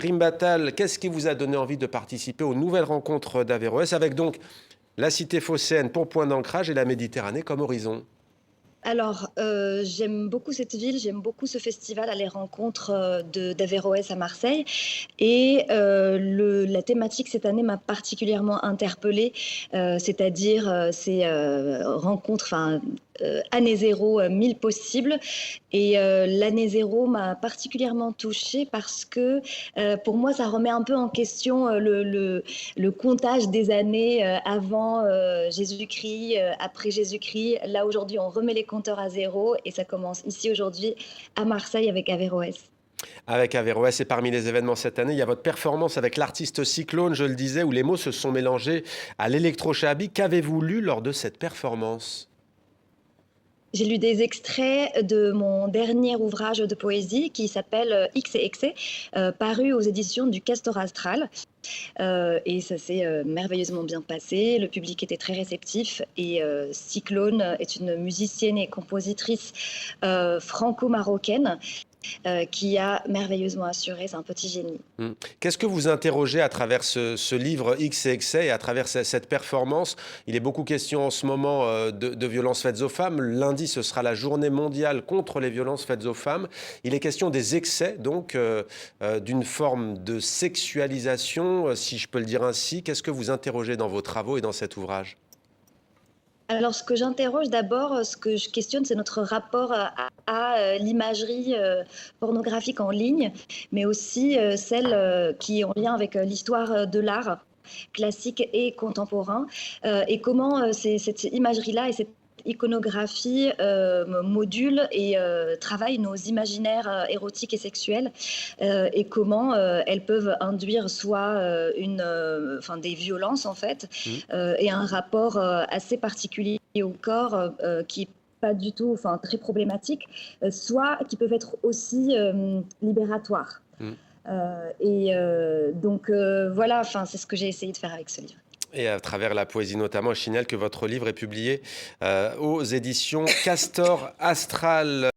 Rimbatal, qu'est-ce qui vous a donné envie de participer aux nouvelles rencontres d'Averroès avec donc la cité phocéenne pour point d'ancrage et la Méditerranée comme horizon? Alors, j'aime beaucoup cette ville, j'aime beaucoup ce festival à les rencontres, d'Averroès à Marseille et la thématique cette année m'a particulièrement interpellée, c'est-à-dire, ces, rencontres, enfin, année 0, 1000 possibles et l'année 0 m'a particulièrement touchée parce que, pour moi, ça remet un peu en question, le comptage des années, avant, Jésus-Christ, après Jésus-Christ. Là, aujourd'hui, on remet les compteurs à zéro et ça commence ici aujourd'hui à Marseille avec Averroès. Avec Averroès et parmi les événements cette année, il y a votre performance avec l'artiste Cyclone, je le disais, où les mots se sont mélangés à l'électrochabi. Qu'avez-vous lu lors de cette performance? J'ai lu des extraits de mon dernier ouvrage de poésie qui s'appelle X et Excès, paru aux éditions du Castor Astral. Et ça s'est merveilleusement bien passé. Le public était très réceptif et Cyclone est une musicienne et compositrice franco-marocaine qui a merveilleusement assuré. C'est un petit génie. Hmm. Qu'est-ce que vous interrogez à travers ce livre X et Excès et à travers cette performance? Il est beaucoup question en ce moment de violences faites aux femmes. Lundi, ce sera la journée mondiale contre les violences faites aux femmes. Il est question des excès, donc d'une forme de sexualisation, si je peux le dire ainsi. Qu'est-ce que vous interrogez dans vos travaux et dans cet ouvrage? Alors, ce que j'interroge d'abord, ce que je questionne, c'est notre rapport à l'imagerie pornographique en ligne, mais aussi celle qui est en lien avec l'histoire de l'art classique et contemporain, et comment cette imagerie-là et cette iconographie module et travaille nos imaginaires érotiques et sexuels, et comment elles peuvent induire soit enfin, des violences en fait, Hmm. et un rapport assez particulier au corps qui est pas du tout, enfin très problématique, soit qui peuvent être aussi libératoires. Hmm. Donc voilà, enfin c'est ce que j'ai essayé de faire avec ce livre. Et à travers la poésie notamment, je signale que votre livre est publié aux éditions Castor Astral.